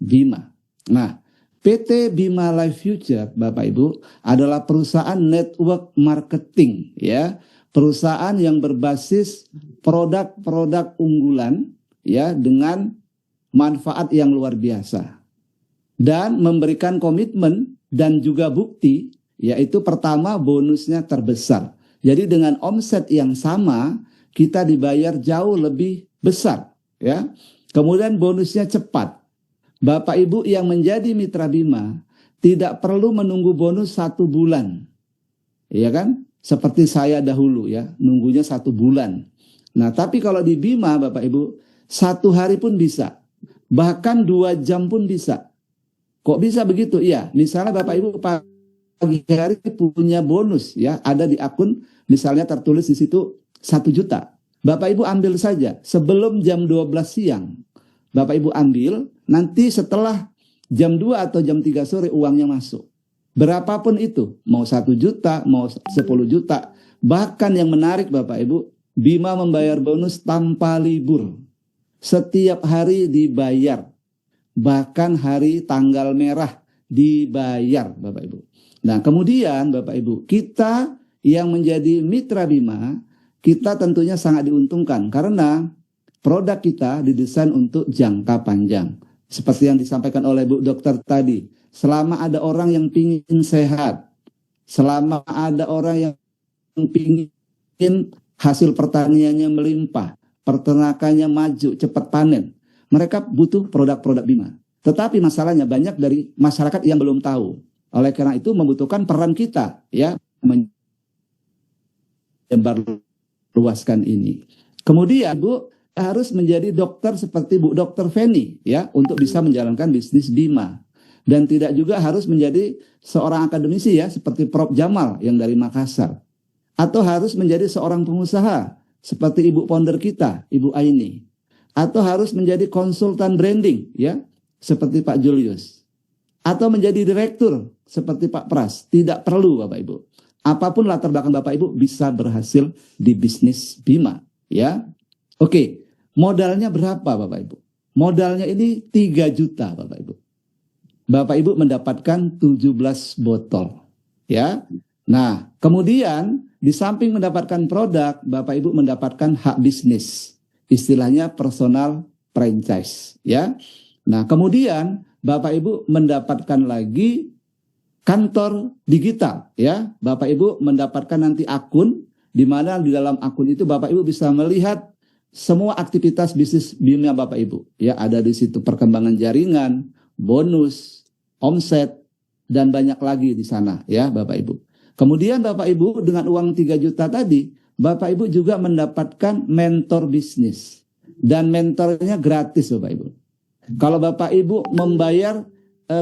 Bima. Nah, PT Bima Life Future, Bapak Ibu, adalah perusahaan network marketing, ya, perusahaan yang berbasis produk-produk unggulan, ya, dengan manfaat yang luar biasa, dan memberikan komitmen dan juga bukti, yaitu pertama bonusnya terbesar. Jadi dengan omset yang sama, kita dibayar jauh lebih besar, ya. Kemudian bonusnya cepat. Bapak Ibu yang menjadi mitra Bima tidak perlu menunggu bonus 1 bulan, ya kan? Seperti saya dahulu, ya, nunggunya 1 bulan. Nah, tapi kalau di Bima, Bapak Ibu, 1 hari pun bisa, bahkan 2 jam pun bisa. Kok bisa begitu? Iya, misalnya Bapak Ibu pagi hari punya bonus, ya, ada di akun, misalnya tertulis di situ 1 juta. Bapak Ibu ambil saja sebelum jam 12 siang. Bapak Ibu ambil, nanti setelah jam 2 atau jam 3 sore uangnya masuk. Berapapun itu, mau 1 juta, mau 10 juta. Bahkan yang menarik Bapak Ibu, Bima membayar bonus tanpa libur. Setiap hari dibayar. Bahkan hari tanggal merah dibayar Bapak Ibu. Nah, kemudian Bapak Ibu, kita yang menjadi mitra Bima, kita tentunya sangat diuntungkan karena produk kita didesain untuk jangka panjang. Seperti yang disampaikan oleh Bu Dokter tadi, selama ada orang yang ingin sehat, selama ada orang yang ingin hasil pertaniannya melimpah, peternakannya maju, cepat panen, mereka butuh produk-produk Bima. Tetapi masalahnya banyak dari masyarakat yang belum tahu. Oleh karena itu membutuhkan peran kita, ya, menyebarluaskan ini. Kemudian Bu harus menjadi dokter seperti Bu Dokter Feni, ya, untuk bisa menjalankan bisnis Bima. Dan tidak juga harus menjadi seorang akademisi, ya, seperti Prof. Jamal yang dari Makassar. Atau harus menjadi seorang pengusaha seperti Ibu founder kita, Ibu Aini. Atau harus menjadi konsultan branding, ya, seperti Pak Julius. Atau menjadi direktur seperti Pak Pras. Tidak perlu Bapak Ibu. Apapun latar belakang Bapak Ibu bisa berhasil di bisnis Bima, ya. Oke, modalnya berapa Bapak Ibu? Modalnya ini 3 juta Bapak Ibu. Bapak Ibu mendapatkan 17 botol, ya. Nah, kemudian di samping mendapatkan produk, Bapak Ibu mendapatkan hak bisnis. Istilahnya personal franchise, ya. Nah, kemudian Bapak Ibu mendapatkan lagi kantor digital, ya. Bapak Ibu mendapatkan nanti akun, di mana di dalam akun itu Bapak Ibu bisa melihat semua aktivitas bisnis Bima Bapak Ibu, ya, ada di situ perkembangan jaringan, bonus, omset, dan banyak lagi di sana, ya Bapak Ibu. Kemudian Bapak Ibu dengan uang 3 juta tadi, Bapak Ibu juga mendapatkan mentor bisnis. Dan mentornya gratis Bapak Ibu. Kalau Bapak Ibu membayar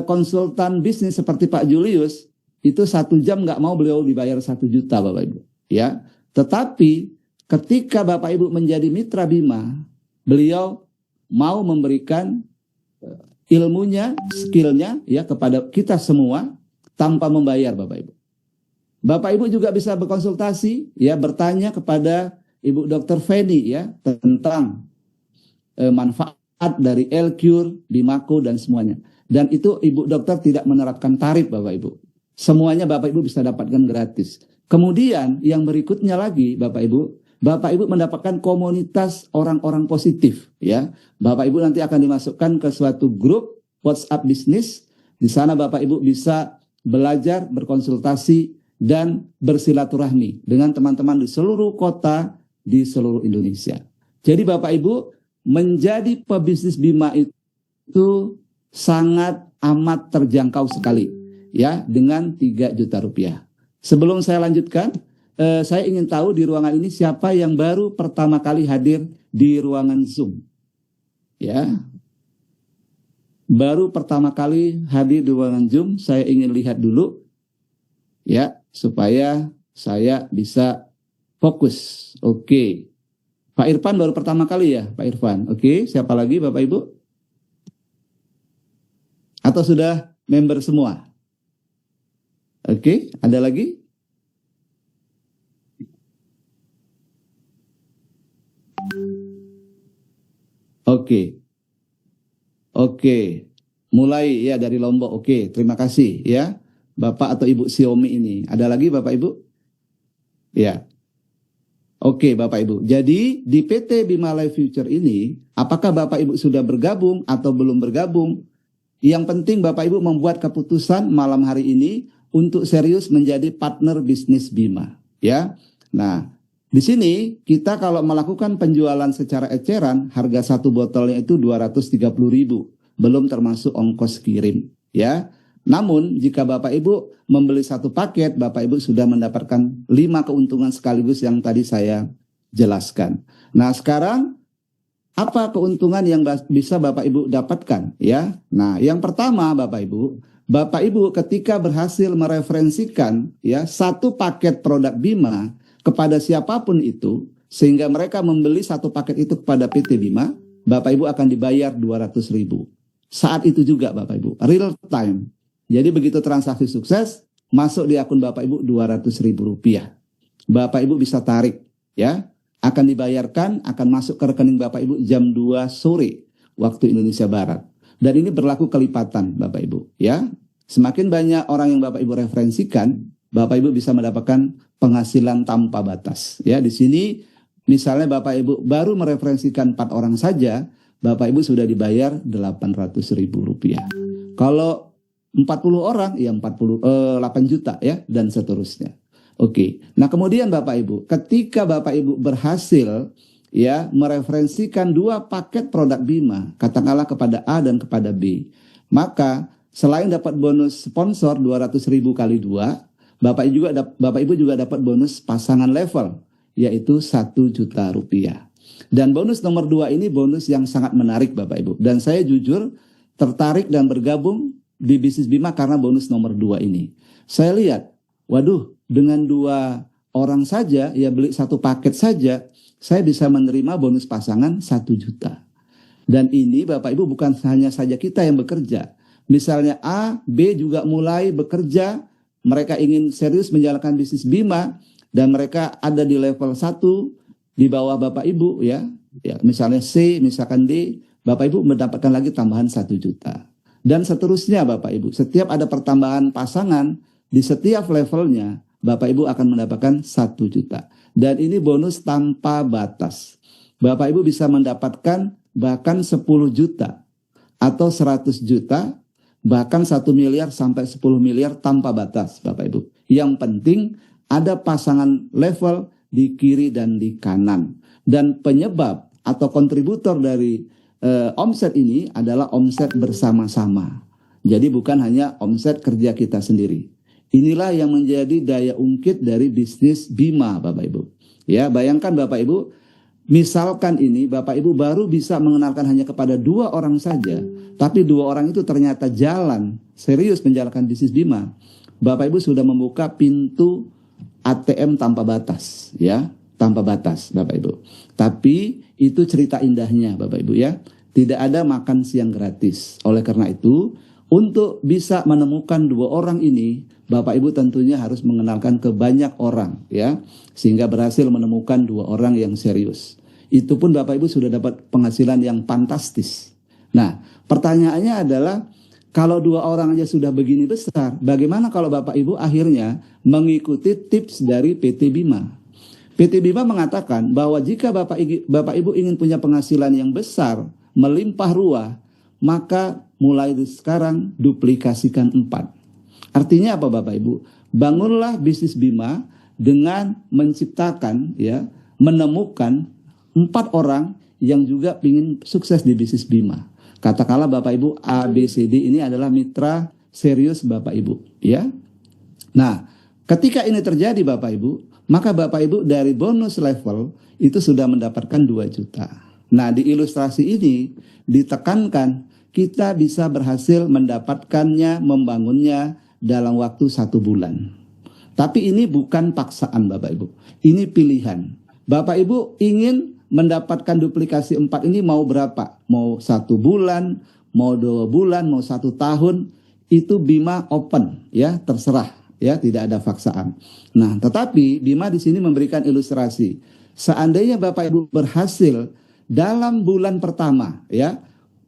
konsultan bisnis seperti Pak Julius, itu 1 jam nggak mau beliau dibayar 1 juta Bapak Ibu, ya. Tetapi ketika Bapak Ibu menjadi mitra Bima, beliau mau memberikan ilmunya, skillnya, ya, kepada kita semua tanpa membayar Bapak Ibu. Bapak Ibu juga bisa berkonsultasi, ya, bertanya kepada Ibu Dokter Feni, ya, tentang manfaat dari L-Cure, Bimaco, dan semuanya. Dan itu Ibu Dokter tidak menerapkan tarif Bapak Ibu. Semuanya Bapak Ibu bisa dapatkan gratis. Kemudian yang berikutnya lagi Bapak Ibu mendapatkan komunitas orang-orang positif, ya. Bapak Ibu nanti akan dimasukkan ke suatu grup WhatsApp bisnis. Di sana Bapak Ibu bisa belajar, berkonsultasi, dan bersilaturahmi dengan teman-teman di seluruh kota di seluruh Indonesia. Jadi Bapak Ibu menjadi pebisnis Bima itu sangat amat terjangkau sekali, ya, dengan 3 juta rupiah. Sebelum saya lanjutkan, saya ingin tahu di ruangan ini siapa yang baru pertama kali hadir di ruangan Zoom, ya. Baru pertama kali hadir di ruangan Zoom, saya ingin lihat dulu, ya, supaya saya bisa fokus. Oke. Pak Irfan baru pertama kali ya, Pak Irfan. Oke, siapa lagi Bapak Ibu? Atau sudah member semua? Oke, ada lagi? Oke. Oke. Mulai ya dari Lombok. Oke, terima kasih ya. Bapak atau Ibu Xiaomi ini. Ada lagi Bapak Ibu? Ya. Oke, Bapak Ibu. Jadi di PT Bima Life Future ini, apakah Bapak Ibu sudah bergabung atau belum bergabung? Yang penting Bapak Ibu membuat keputusan malam hari ini untuk serius menjadi partner bisnis Bima, ya. Nah, di sini kita kalau melakukan penjualan secara eceran, harga satu botolnya itu 230.000, belum termasuk ongkos kirim, ya. Namun jika Bapak Ibu membeli satu paket, Bapak Ibu sudah mendapatkan 5 keuntungan sekaligus yang tadi saya jelaskan. Nah, sekarang apa keuntungan yang bisa Bapak Ibu dapatkan, ya? Nah, yang pertama Bapak Ibu ketika berhasil mereferensikan ya satu paket produk Bima kepada siapapun itu, sehingga mereka membeli satu paket itu kepada PT Bima, Bapak Ibu akan dibayar 200.000. Saat itu juga Bapak Ibu, real time. Jadi begitu transaksi sukses, masuk di akun Bapak Ibu 200.000 rupiah. Bapak Ibu bisa tarik, ya. Akan dibayarkan, akan masuk ke rekening Bapak Ibu jam 2 sore waktu Indonesia Barat. Dan ini berlaku kelipatan Bapak Ibu, ya. Semakin banyak orang yang Bapak Ibu referensikan, Bapak Ibu bisa mendapatkan penghasilan tanpa batas. Ya, di sini misalnya Bapak Ibu baru mereferensikan 4 orang saja, Bapak Ibu sudah dibayar 800.000 rupiah. Kalau 40 orang, ya 8 juta ya, dan seterusnya. Oke, nah kemudian Bapak Ibu, ketika Bapak Ibu berhasil ya mereferensikan 2 paket produk Bima, katakanlah kepada A dan kepada B, maka selain dapat bonus sponsor 200.000 kali 2, Bapak Ibu juga dapat bonus pasangan level, yaitu 1 juta rupiah. Dan bonus nomor 2 ini bonus yang sangat menarik Bapak Ibu. Dan saya jujur tertarik dan bergabung di bisnis Bima karena bonus nomor 2 ini. Saya lihat, waduh, dengan 2 orang saja, ya beli 1 paket saja, saya bisa menerima bonus pasangan 1 juta. Dan ini Bapak Ibu bukan hanya saja kita yang bekerja. Misalnya A, B juga mulai bekerja, mereka ingin serius menjalankan bisnis Bima, dan mereka ada di level 1 di bawah Bapak Ibu ya. Ya, misalnya C, misalkan D, Bapak Ibu mendapatkan lagi tambahan 1 juta. Dan seterusnya Bapak Ibu, setiap ada pertambahan pasangan di setiap levelnya, Bapak Ibu akan mendapatkan 1 juta. Dan ini bonus tanpa batas. Bapak Ibu bisa mendapatkan bahkan 10 juta atau 100 juta, bahkan 1 miliar sampai 10 miliar tanpa batas Bapak Ibu. Yang penting ada pasangan level di kiri dan di kanan. Dan penyebab atau kontributor dari omset ini adalah omset bersama-sama. Jadi bukan hanya omset kerja kita sendiri. Inilah yang menjadi daya ungkit dari bisnis Bima Bapak Ibu. Ya, bayangkan Bapak Ibu, misalkan ini Bapak Ibu baru bisa mengenalkan hanya kepada 2 orang saja, tapi 2 orang itu ternyata jalan serius menjalankan bisnis Bima. Bapak Ibu sudah membuka pintu ATM tanpa batas, ya, tanpa batas Bapak Ibu. Tapi itu cerita indahnya Bapak Ibu ya. Tidak ada makan siang gratis. Oleh karena itu, untuk bisa menemukan 2 orang ini, Bapak Ibu tentunya harus mengenalkan ke banyak orang ya, sehingga berhasil menemukan 2 orang yang serius. Itu pun Bapak Ibu sudah dapat penghasilan yang fantastis. Nah, pertanyaannya adalah kalau 2 orang aja sudah begini besar, bagaimana kalau Bapak Ibu akhirnya mengikuti tips dari PT Bima? PT Bima mengatakan bahwa jika Bapak Ibu ingin punya penghasilan yang besar, melimpah ruah, maka mulai sekarang duplikasikan 4. Artinya apa Bapak Ibu? Bangunlah bisnis Bima dengan menciptakan ya, menemukan 4 orang yang juga ingin sukses di bisnis Bima. Katakanlah Bapak Ibu A, B, C, D ini adalah mitra serius Bapak Ibu ya. Nah, ketika ini terjadi Bapak Ibu, maka Bapak Ibu dari bonus level itu sudah mendapatkan 2 juta. Nah, di ilustrasi ini ditekankan kita bisa berhasil mendapatkannya, membangunnya dalam waktu 1 bulan. Tapi ini bukan paksaan Bapak Ibu, ini pilihan. Bapak Ibu ingin mendapatkan duplikasi 4 ini mau berapa? Mau 1 bulan, mau 2 bulan, mau 1 tahun, itu Bima open ya, terserah ya, tidak ada paksaan. Nah, tetapi Bima di sini memberikan ilustrasi. Seandainya Bapak Ibu berhasil dalam bulan pertama ya,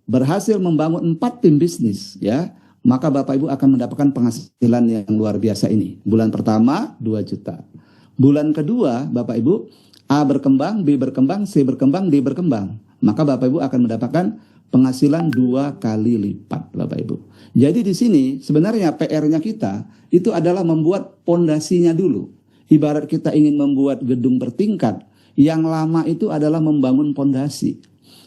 berhasil membangun 4 tim bisnis, ya, maka Bapak Ibu akan mendapatkan penghasilan yang luar biasa ini. Bulan pertama 2 juta. Bulan kedua Bapak Ibu, A berkembang, B berkembang, C berkembang, D berkembang. Maka Bapak Ibu akan mendapatkan penghasilan 2 kali lipat, Bapak Ibu. Jadi di sini sebenarnya PR-nya kita itu adalah membuat pondasinya dulu. Ibarat kita ingin membuat gedung bertingkat, yang lama itu adalah membangun pondasi.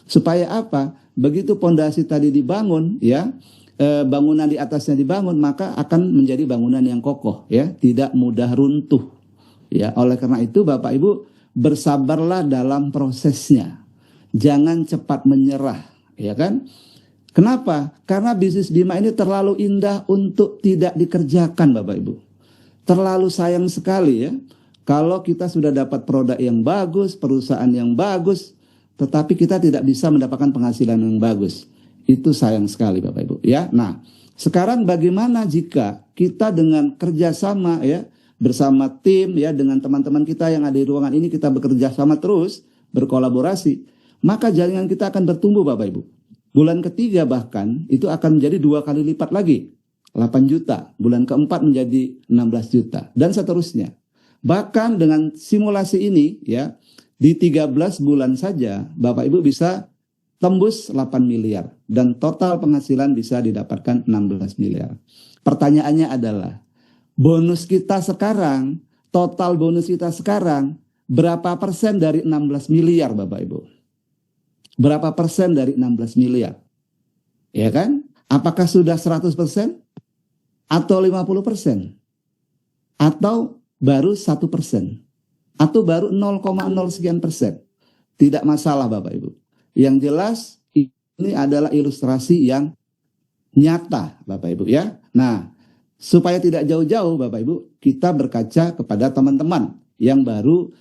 Supaya apa? Begitu pondasi tadi dibangun, ya, bangunan di atasnya dibangun, maka akan menjadi bangunan yang kokoh, ya, tidak mudah runtuh. Ya, oleh karena itu Bapak Ibu bersabarlah dalam prosesnya. Jangan cepat menyerah, ya kan? Kenapa? Karena bisnis Bima ini terlalu indah untuk tidak dikerjakan, Bapak Ibu. Terlalu sayang sekali, ya, kalau kita sudah dapat produk yang bagus, perusahaan yang bagus, tetapi kita tidak bisa mendapatkan penghasilan yang bagus. Itu sayang sekali, Bapak Ibu, ya. Nah, sekarang bagaimana jika kita dengan kerjasama, ya, bersama tim, ya, dengan teman-teman kita yang ada di ruangan ini, kita bekerja sama terus, berkolaborasi, maka jaringan kita akan bertumbuh, Bapak Ibu. Bulan ketiga bahkan itu akan menjadi 2 kali lipat lagi, 8 juta. Bulan keempat menjadi 16 juta dan seterusnya. Bahkan dengan simulasi ini, ya, di 13 bulan saja Bapak Ibu bisa tembus 8 miliar dan total penghasilan bisa didapatkan 16 miliar. Pertanyaannya adalah, bonus kita sekarang, total bonus kita sekarang berapa persen dari 16 miliar, Bapak Ibu? Berapa persen dari 16 miliar? Ya kan? Apakah sudah 100%? Atau 50%? Atau baru 1%? Atau baru 0,0 sekian persen? Tidak masalah, Bapak Ibu. Yang jelas ini adalah ilustrasi yang nyata, Bapak Ibu, ya. Nah, supaya tidak jauh-jauh Bapak Ibu, kita berkaca kepada teman-teman yang baru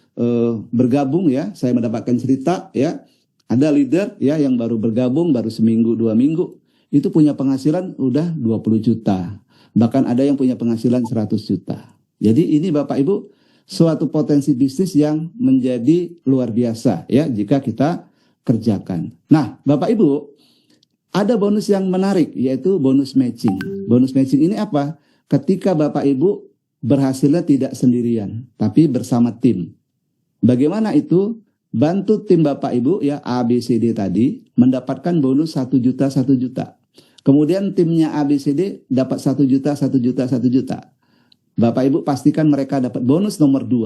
bergabung, ya. Saya mendapatkan cerita, ya. Ada leader, ya, yang baru bergabung, baru seminggu, 2 minggu, itu punya penghasilan udah 20 juta. Bahkan ada yang punya penghasilan 100 juta. Jadi ini Bapak Ibu, suatu potensi bisnis yang menjadi luar biasa, ya, jika kita kerjakan. Nah, Bapak Ibu, ada bonus yang menarik, yaitu bonus matching. Bonus matching ini apa? Ketika Bapak Ibu berhasilnya tidak sendirian, tapi bersama tim. Bagaimana itu? Bantu tim Bapak Ibu, ya, A, B, C, D tadi mendapatkan bonus 1 juta, 1 juta. Kemudian timnya A, B, C, D dapat 1 juta, 1 juta, 1 juta. Bapak Ibu pastikan mereka dapat bonus nomor 2.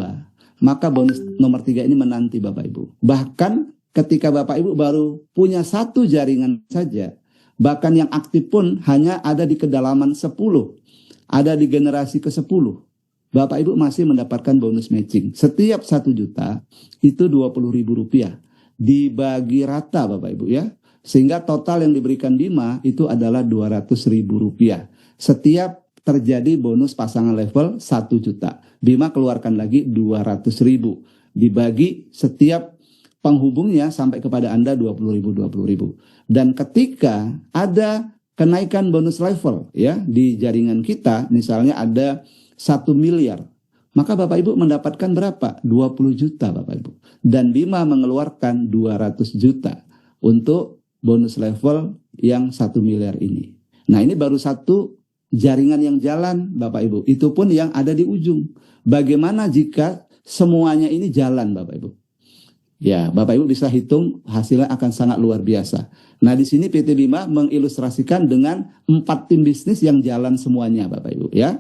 Maka bonus nomor 3 ini menanti Bapak Ibu. Bahkan ketika Bapak Ibu baru punya 1 jaringan saja, bahkan yang aktif pun hanya ada di kedalaman 10, ada di generasi ke-10. Bapak Ibu masih mendapatkan bonus matching. Setiap 1 juta itu Rp20.000. Dibagi rata Bapak Ibu, ya. Sehingga total yang diberikan Bima itu adalah Rp200.000. Setiap terjadi bonus pasangan level 1 juta. Bima keluarkan lagi 200.000. Dibagi setiap penghubungnya sampai kepada Anda 20.000. Dan ketika ada kenaikan bonus level, ya, di jaringan kita, misalnya ada 1 miliar, maka Bapak Ibu mendapatkan berapa? 20 juta Bapak Ibu. Dan Bima mengeluarkan 200 juta untuk bonus level yang 1 miliar ini. Nah, ini baru satu jaringan yang jalan Bapak Ibu. Itu pun yang ada di ujung. Bagaimana jika semuanya ini jalan Bapak Ibu? Ya, Bapak Ibu bisa hitung hasilnya akan sangat luar biasa. Nah, di sini PT Bima mengilustrasikan dengan 4 tim bisnis yang jalan semuanya Bapak Ibu, ya.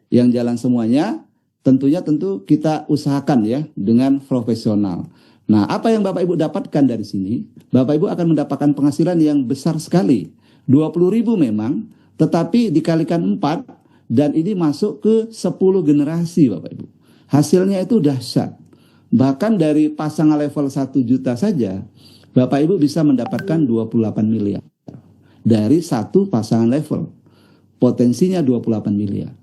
Yang jalan semuanya tentu kita usahakan, ya, dengan profesional. Nah, apa yang Bapak Ibu dapatkan dari sini? Bapak Ibu akan mendapatkan penghasilan yang besar sekali. 20.000 memang, tetapi dikalikan 4 dan ini masuk ke 10 generasi Bapak Ibu. Hasilnya itu dahsyat. Bahkan dari pasangan level 1 juta saja, Bapak Ibu bisa mendapatkan 28 miliar. Dari satu pasangan level. Potensinya 28 miliar.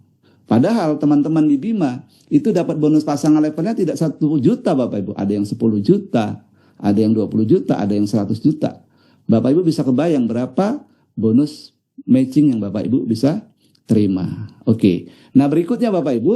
Padahal teman-teman di Bima itu dapat bonus pasangan levelnya tidak 1 juta Bapak Ibu. Ada yang 10 juta, ada yang 20 juta, ada yang 100 juta. Bapak Ibu bisa kebayang berapa bonus matching yang Bapak Ibu bisa terima. Oke. Nah, berikutnya Bapak Ibu,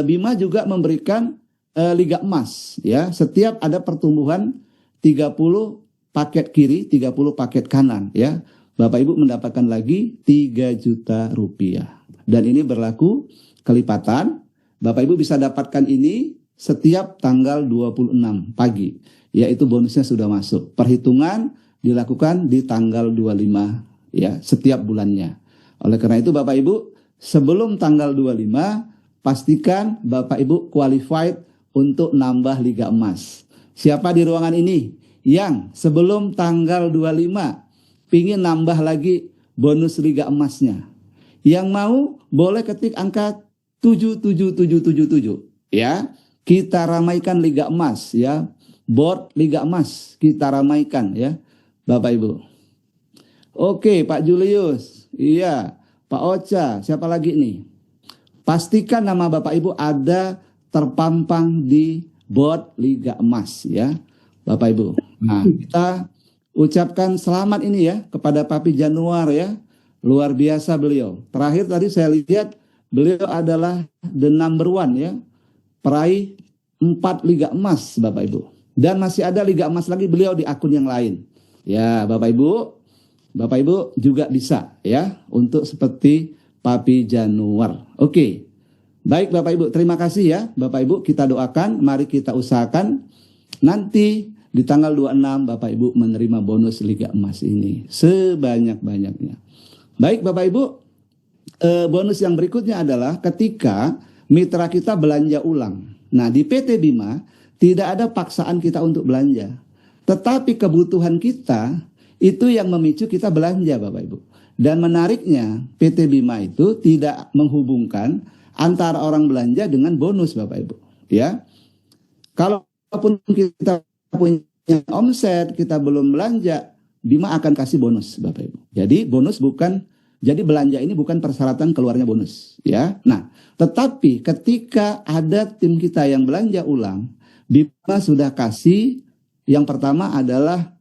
Bima juga memberikan Liga Emas, ya. Setiap ada pertumbuhan 30% paket kiri, 30 paket kanan ya. Bapak Ibu mendapatkan lagi 3 juta rupiah. Dan ini berlaku kelipatan. Bapak Ibu bisa dapatkan ini setiap tanggal 26 pagi. Yaitu bonusnya sudah masuk. Perhitungan dilakukan di tanggal 25 ya, setiap bulannya. Oleh karena itu Bapak Ibu, sebelum tanggal 25, pastikan Bapak Ibu qualified untuk nambah Liga Emas. Siapa di ruangan ini yang sebelum tanggal 25 pingin nambah lagi bonus Liga Emasnya? Yang mau boleh ketik angka 77777 ya. Kita ramaikan Liga Emas ya. Board Liga Emas kita ramaikan ya Bapak Ibu. Oke, Pak Julius. Iya, Pak Ocha, siapa lagi nih? Pastikan nama Bapak Ibu ada terpampang di board Liga Emas ya, Bapak Ibu. Nah, kita ucapkan selamat ini ya kepada Papi Januar ya. Luar biasa beliau. Terakhir tadi saya lihat beliau adalah the number one ya. Peraih 4 Liga Emas Bapak Ibu. Dan masih ada Liga Emas lagi beliau di akun yang lain. Ya, Bapak Ibu juga bisa ya untuk seperti Papi Januar. Oke. Baik Bapak Ibu, terima kasih ya Bapak Ibu, kita doakan, mari kita usahakan nanti di tanggal 26 Bapak Ibu menerima bonus Liga Emas ini sebanyak-banyaknya. Baik Bapak Ibu, bonus yang berikutnya adalah ketika mitra kita belanja ulang. Nah di PT Bima tidak ada paksaan kita untuk belanja, tetapi kebutuhan kita itu yang memicu kita belanja Bapak Ibu. Dan menariknya PT Bima itu tidak menghubungkan antara orang belanja dengan bonus Bapak Ibu ya. Kalaupun kita punya omset kita belum belanja, Bima akan kasih bonus Bapak Ibu. Jadi jadi belanja ini bukan persyaratan keluarnya bonus ya. Nah, tetapi ketika ada tim kita yang belanja ulang, Bima sudah kasih yang pertama adalah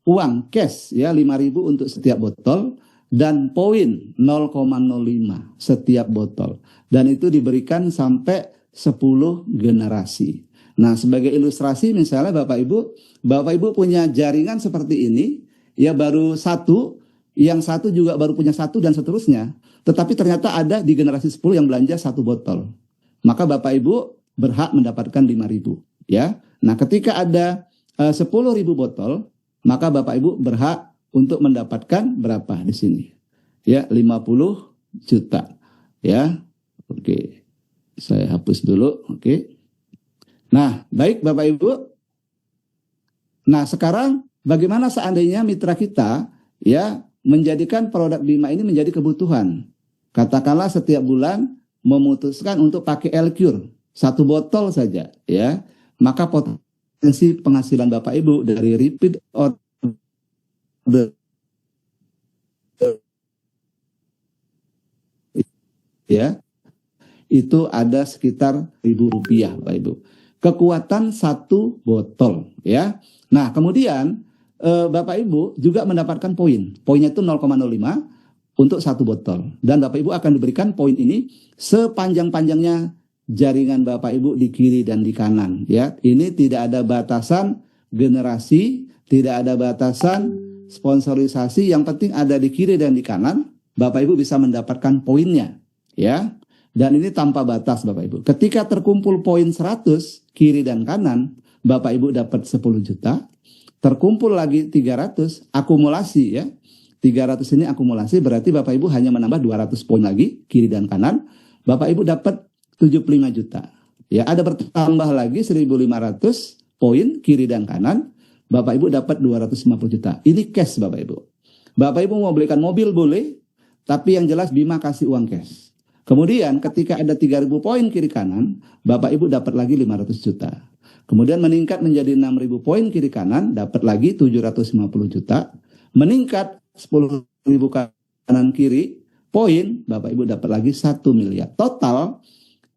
uang cash ya 5.000 untuk setiap botol dan poin 0,05 setiap botol. Dan itu diberikan sampai 10 generasi. Nah, sebagai ilustrasi misalnya Bapak Ibu punya jaringan seperti ini, ya baru satu, yang satu juga baru punya satu dan seterusnya. Tetapi ternyata ada di generasi 10 yang belanja 1 botol. Maka Bapak Ibu berhak mendapatkan 5.000 ya. Nah, ketika ada 10.000 botol, maka Bapak Ibu berhak untuk mendapatkan berapa di sini? Ya, 50 juta. Ya. Oke. Saya hapus dulu, oke. Nah, baik Bapak Ibu. Nah, sekarang bagaimana seandainya mitra kita ya menjadikan produk Bima ini menjadi kebutuhan? Katakanlah setiap bulan memutuskan untuk pakai L-Cure 1 botol saja ya. Maka potensi penghasilan Bapak Ibu dari repeat order ya itu ada sekitar Rp1.000 Bapak Ibu. Kekuatan 1 botol ya. Nah, kemudian Bapak Ibu juga mendapatkan poin. Poinnya itu 0,05 untuk 1 botol. Dan Bapak Ibu akan diberikan poin ini sepanjang-panjangnya jaringan Bapak Ibu di kiri dan di kanan ya. Ini tidak ada batasan generasi, tidak ada batasan sponsorisasi, yang penting ada di kiri dan di kanan, Bapak Ibu bisa mendapatkan poinnya ya. Dan ini tanpa batas Bapak Ibu. Ketika terkumpul poin 100 kiri dan kanan, Bapak Ibu dapat 10 juta. Terkumpul lagi 300, akumulasi ya. 300 ini akumulasi berarti Bapak Ibu hanya menambah 200 poin lagi kiri dan kanan. Bapak Ibu dapat 75 juta. Ya, ada bertambah lagi 1.500 poin kiri dan kanan. Bapak Ibu dapat 250 juta. Ini cash Bapak Ibu. Bapak Ibu mau belikan mobil boleh, tapi yang jelas Bima kasih uang cash. Kemudian ketika ada 3.000 poin kiri kanan, Bapak Ibu dapat lagi 500 juta. Kemudian meningkat menjadi 6.000 poin kiri kanan, dapat lagi 750 juta. Meningkat 10.000 kanan kiri, poin Bapak Ibu dapat lagi 1 miliar. Total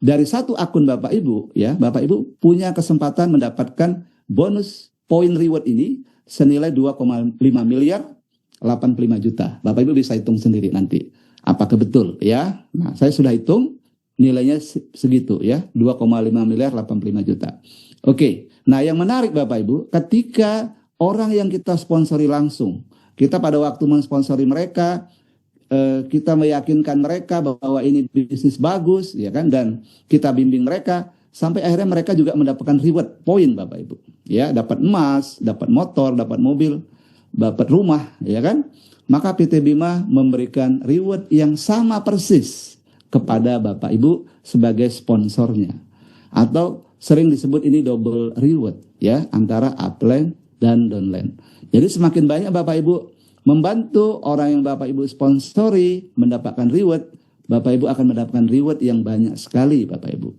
dari 1 akun Bapak Ibu, ya Bapak Ibu punya kesempatan mendapatkan bonus poin reward ini senilai 2,5 miliar 85 juta. Bapak Ibu bisa hitung sendiri nanti. Apakah betul ya? Nah, saya sudah hitung nilainya segitu ya, 2,5 miliar 85 juta. Oke. Nah, yang menarik Bapak Ibu, ketika orang yang kita sponsori langsung. Kita pada waktu mensponsori mereka, kita meyakinkan mereka bahwa ini bisnis bagus, ya kan, dan kita bimbing mereka sampai akhirnya mereka juga mendapatkan reward poin, Bapak Ibu, ya, dapat emas, dapat motor, dapat mobil, dapat rumah, ya kan. Maka PT Bima memberikan reward yang sama persis kepada Bapak Ibu sebagai sponsornya, atau sering disebut ini double reward, ya, antara upline dan downline. Jadi semakin banyak Bapak Ibu membantu orang yang Bapak Ibu sponsori mendapatkan reward, Bapak Ibu akan mendapatkan reward yang banyak sekali, Bapak Ibu.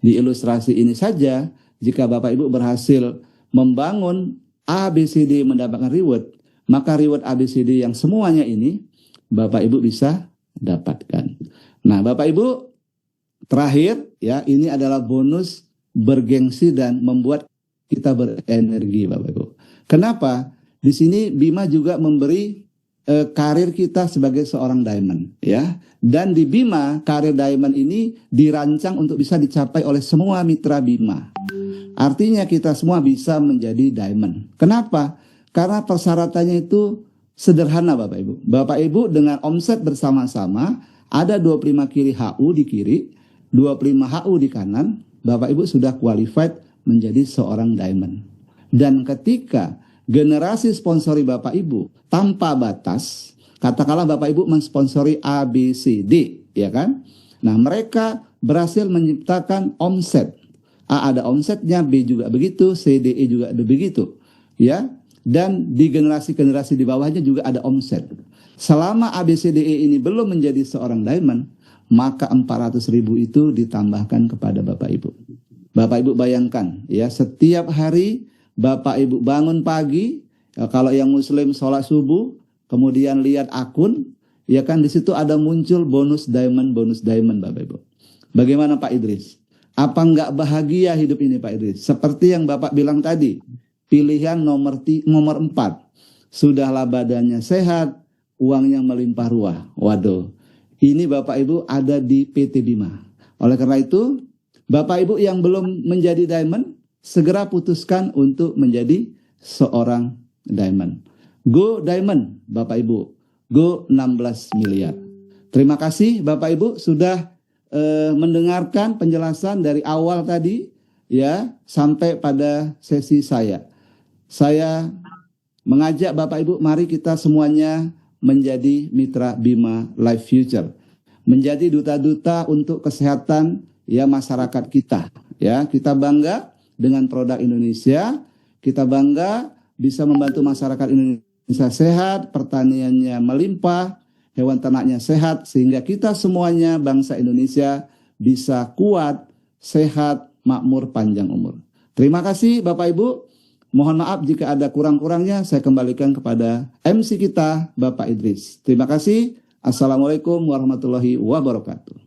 Di ilustrasi ini saja, jika Bapak Ibu berhasil membangun ABCD mendapatkan reward, maka reward ABCD yang semuanya ini Bapak Ibu bisa dapatkan. Nah, Bapak Ibu, terakhir ya, ini adalah bonus bergengsi dan membuat kita berenergi, Bapak Ibu. Kenapa? Di sini Bima juga memberi karir kita sebagai seorang diamond, ya. Dan di Bima, karir diamond ini dirancang untuk bisa dicapai oleh semua mitra Bima. Artinya kita semua bisa menjadi diamond. Kenapa? Karena persyaratannya itu sederhana, Bapak Ibu. Bapak Ibu dengan omset bersama-sama ada 25 kili HU di kiri, 25 HU di kanan, Bapak Ibu sudah qualified menjadi seorang diamond. Dan ketika generasi sponsori Bapak Ibu tanpa batas, katakanlah Bapak Ibu mensponsori ABCD, ya kan? Nah, mereka berhasil menciptakan omset. A ada omsetnya, B juga begitu, C, D, E juga ada begitu, ya. Dan di generasi-generasi di bawahnya juga ada omset. Selama ABCDE ini belum menjadi seorang diamond, maka 400.000 itu ditambahkan kepada Bapak Ibu. Bapak Ibu bayangkan, ya, setiap hari Bapak Ibu bangun pagi, ya, kalau yang Muslim sholat subuh, kemudian lihat akun, ya kan, di situ ada muncul bonus diamond, Bapak Ibu. Bagaimana Pak Idris? Apa enggak bahagia hidup ini, Pak Idris? Seperti yang Bapak bilang tadi, pilihan nomor 4, sudahlah badannya sehat, uangnya melimpah ruah. Waduh, ini Bapak Ibu ada di PT Bima. Oleh karena itu, Bapak Ibu yang belum menjadi diamond, segera putuskan untuk menjadi seorang diamond. Go diamond, Bapak Ibu. Go 16 miliar. Terima kasih Bapak Ibu sudah mendengarkan penjelasan dari awal tadi, ya, sampai pada sesi saya. Saya mengajak Bapak Ibu, mari kita semuanya menjadi mitra Bima Life Future. Menjadi duta-duta untuk kesehatan, ya, masyarakat kita. Ya, kita bangga dengan produk Indonesia, kita bangga bisa membantu masyarakat Indonesia sehat, pertaniannya melimpah, hewan ternaknya sehat, sehingga kita semuanya bangsa Indonesia bisa kuat, sehat, makmur, panjang umur. Terima kasih Bapak Ibu. Mohon maaf jika ada kurang-kurangnya, saya kembalikan kepada MC kita, Bapak Idris. Terima kasih. Assalamualaikum warahmatullahi wabarakatuh.